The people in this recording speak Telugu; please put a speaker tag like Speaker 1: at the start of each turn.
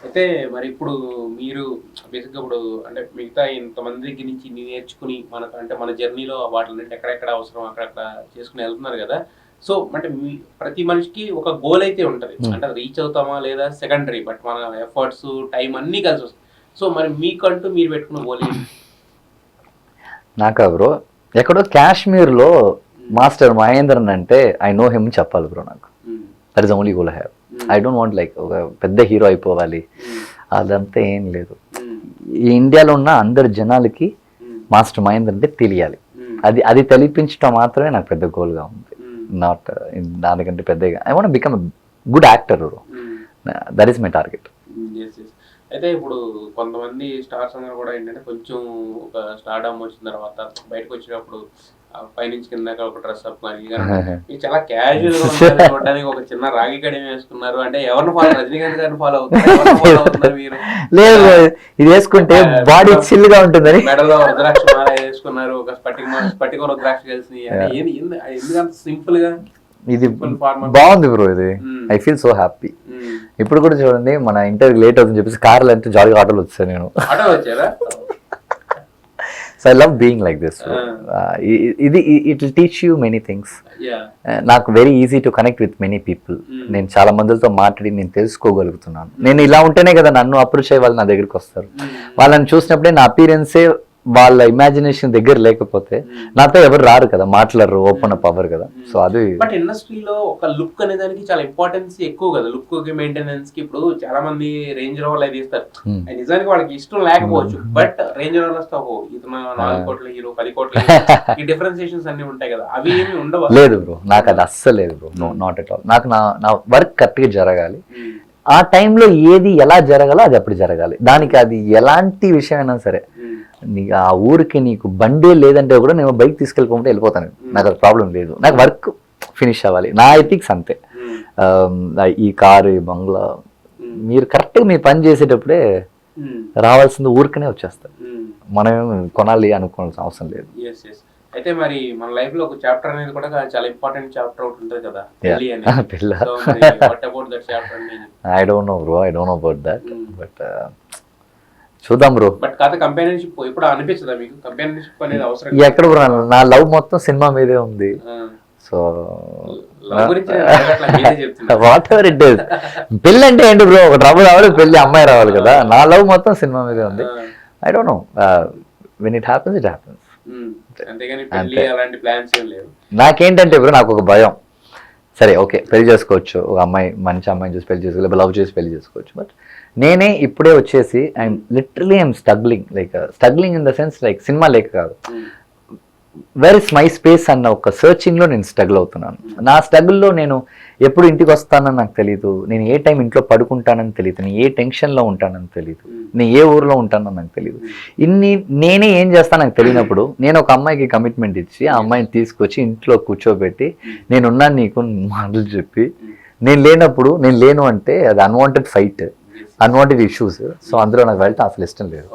Speaker 1: అయితే మరి ఇప్పుడు మీరు బేసిక్‌గా ఇప్పుడు అంటే మిగతా ఇంతమంది దగ్గర నుంచి ఇన్ని నేర్చుకుని మనకు అంటే మన జర్నీలో వాటిలన్నిటి ఎక్కడెక్కడ అవసరం అక్కడక్కడ చేసుకొని ఎళ్తున్నారు గదా! సో, అంటే ప్రతి మనిషికి ఒక గోల్ అయితే ఉంటది. అంటే అది రీచ్ అవుతామా లేదా సెకండరీ. బట్ మన ఎఫర్ట్స్, టైం అన్నీ కలిసొస్తాయి. సో, మరి మీకంటూ మీరు పెట్టుకున్న గోల్ ఏంటి?
Speaker 2: నాకా బ్రో ఎక్కడో కాశ్మీర్లో
Speaker 1: హ్మ్.
Speaker 2: మాస్టర్ మహేంద్రన్ అంటే ఐ నో హిమ్ చెప్పాలి బ్రో నాకు.
Speaker 1: హ్మ్.
Speaker 2: That is only goal I have.
Speaker 1: హ్మ్.
Speaker 2: ఐ డోంట్ వాంట్ లైక్ ఒక పెద్ద హీరో అయిపోవాలి
Speaker 1: హ్మ్.
Speaker 2: అదంతా ఏం లేదు.
Speaker 1: హ్మ్.
Speaker 2: ఈ ఇండియాలో ఉన్న అందరి జనాలకి
Speaker 1: హ్మ్.
Speaker 2: మాస్టర్ మహేంద్ర అంటే తెలియాలి.
Speaker 1: హ్మ్.
Speaker 2: అది అది తెలిపించడం మాత్రమే నాకు పెద్ద గోల్గా ఉంది.
Speaker 1: హ్మ్.
Speaker 2: నాట్ దానికంటే పెద్దగా I want become good actor.
Speaker 1: Hmm.
Speaker 2: That is my target.
Speaker 1: Yes. Yes. అయితే ఇప్పుడు కొంతమంది స్టార్స్ అందరూ కూడా ఏంటంటే కొంచెం ఒక స్టార్డమ్ వచ్చిన తర్వాత బయటకొచ్చేటప్పుడు పైనుంచి కింద దాకా ఒక డ్రెస్ అప్ గాని, ఇది గాని ఉంటాయి. మీరు చాలా క్యాజువల్‌గా ఉన్నారు చూడడానికి. ఒక చిన్న రాగి కడియం వేసుకున్నారు. అంటే ఎవరిని ఫాలో రజనీకాంత్ గారిని ఫాలో అవుతున్నారా? ఎవరిని ఫాలో అవుతున్నారు మీరు?
Speaker 2: లేదు
Speaker 1: ఇలా
Speaker 2: ఇది వేసుకుంటే బాడీ
Speaker 1: మెడలో
Speaker 2: చిల్ గా ఉంటుందని.
Speaker 1: మెడలో రుద్రాక్ష మాల వేసుకున్నారు. ఒక స్ఫటికం రుద్రాక్ష కలిసినయి. అంటే ఏంది ఎందుకంత సింపుల్‌గా?
Speaker 2: ఇది
Speaker 1: సింపుల్ ఫార్మల్.
Speaker 2: బాగుంది బ్రో ఇది.
Speaker 1: హ్మ్.
Speaker 2: I feel so happy.
Speaker 1: హ్మ్.
Speaker 2: ఇప్పుడు కూడా చూడండి మన ఇంటర్వ్యూ లేట్ అవుతుందని చెప్పేసి కార్లు అంటే జాలీగా ఆటోలో వచ్చాను నేను.
Speaker 1: ఆటోలో వచ్చారా?
Speaker 2: So I love being like this.
Speaker 1: ఆ!
Speaker 2: ఇది it will teach you many things.
Speaker 1: Yeah!
Speaker 2: నాకు very easy to connect with many people.
Speaker 1: Hmm.
Speaker 2: నేను చాలా మందితో మాట్లాడి నేను తెలుసుకోగలుగుతున్నాను. నేను ఇలా ఉంటేనే కదా నన్ను అప్రోచ్ అయ్యే వాళ్ళు నా దగ్గరికి వస్తారు.
Speaker 1: హ్మ్.
Speaker 2: వాళ్ళని చూసినప్పుడే నా అపీరెన్సే వాళ్ళ ఇమాజినేషన్ దగ్గర లేకపోతే
Speaker 1: హ్మ్.
Speaker 2: నాతో ఎవరు రారు కదా, మాట్లాడరు, ఓపెన్ అప్ అవ్వరు కదా. సో అది
Speaker 1: బట్ ఇండస్ట్రీలో ఒక లుక్ అనే దానికి చాలా ఇంపార్టెన్స్ ఎక్కువ కదా. లుక్ కి మెయింటెనెన్స్ కి ఇప్పుడు చాలా మంది రేంజ్ రోవర్లు అవి తీస్తారు. అది నిజానికి వాళ్ళకి ఇష్టం లేకపోవచ్చు. బట్ రేంజ్ రోవర్స్ తో ఇతను 4 కోట్ల హీరో 10 కోట్ల హీరో ఈ డిఫరెన్సియేషన్స్ అన్ని ఉంటాయి కదా. అవి ఏమి ఉండవా?
Speaker 2: లేదు బ్రో, నాకు అది అస్సలు లేదు bro. No, not at all. నాకు నా వర్క్ కరెక్ట్గా జరగాలి.
Speaker 1: హ్మ్.
Speaker 2: ఆ టైంలో ఏది ఎలా జరగాలో అది అప్పుడు జరగాలి. దానికి అది ఎలాంటి విషయం అయినా సరే,
Speaker 1: హ్మ్.
Speaker 2: నీకు ఆ ఊరికి నీకు బండే లేదంటే కూడా నేను బైక్ తీసుకెళ్ళిపోతే వెళ్ళిపోతాను. నాకు అది ప్రాబ్లం లేదు. నాకు వర్క్ ఫినిష్ అవ్వాలి. నా ఎథిక్స్ అంతే. ఈ కారు, ఈ బంగ్లా, మీరు కరెక్ట్గా మీ పని చేసేటప్పుడే రావాల్సింది ఊరికనే వచ్చేస్తారు. మనం కొనాలి అనుకోవాల్సిన అవసరం లేదు.
Speaker 1: యెస్. యెస్. అయితే మరి మన లైఫ్ లో ఒక చాప్టర్ అనేది కూడా చాలా ఇంపార్టెంట్ చాప్టర్ ఒకటి ఉంటుంది కదా, పెళ్లి అనేది.
Speaker 2: పెళ్ళ
Speaker 1: సో మరి వాట్ అబౌట్ దట్ చాప్టర్ అండి?
Speaker 2: I don't know bro, I don't know about that. But చూద్దాం బ్రో.
Speaker 1: బట్ కాదు, కంపానియన్షిప్ ఇప్పుడు అనిపించదా మీకు? కంపానియన్షిప్ అనేది అవసరం
Speaker 2: ఎక్కడ బ్రో, నా లవ్ మొత్తం సినిమా మీదే ఉంది. సో
Speaker 1: లవ్ గురించి నేను అడగట్లా, మీరే చెప్తున్నారు.
Speaker 2: What ever it is. పెళ్ళి అంటే ఏంటి బ్రో, ఒక డబ్బు రావాలి, పెళ్ళి అమ్మాయి రావాలి కదా. నా లవ్ మొత్తం సినిమా మీదే ఉంది. I don't know, when it happens it happens.
Speaker 1: అంతేగాని పెళ్లి అలాంటి ప్లాన్స్ ఏం లేవు.
Speaker 2: నాకేంటంటే బ్రో, నాకు ఒక భయం. సరే ఓకే, పెళ్లి చేసుకోవచ్చు, ఒక అమ్మాయి మంచి అమ్మాయిని చూసి పెళ్లి చేసుకోవాలి, లవ్ చేసి పెళ్లి చేసుకోవచ్చు. బట్ నేనే ఇప్పుడే వచ్చేసి I'm struggling in the sense like cinema లేక కాదు, వేర్ ఇస్ మై స్పేస్ అన్న ఒక సర్చింగ్లో నేను స్ట్రగుల్ అవుతున్నాను. నా స్ట్రగుల్లో నేను ఎప్పుడు ఇంటికి వస్తానని నాకు తెలియదు, నేను ఏ టైం ఇంట్లో పడుకుంటానని తెలియదు, నేను ఏ టెన్షన్లో ఉంటానని తెలియదు, నేను ఏ ఊర్లో ఉంటానని నాకు తెలియదు. నేనే ఏం చేస్తాను నాకు తెలియనప్పుడు నేను ఒక అమ్మాయికి కమిట్మెంట్ ఇచ్చి ఆ అమ్మాయిని తీసుకొచ్చి ఇంట్లో కూర్చోబెట్టి నేనున్నాను నీకు మాటలు చెప్పి నేను లేనప్పుడు నేను లేను అంటే అది unwanted fight, unwanted issues. So అందులో నాకు వెళ్తే అసలు ఇష్టం లేదు.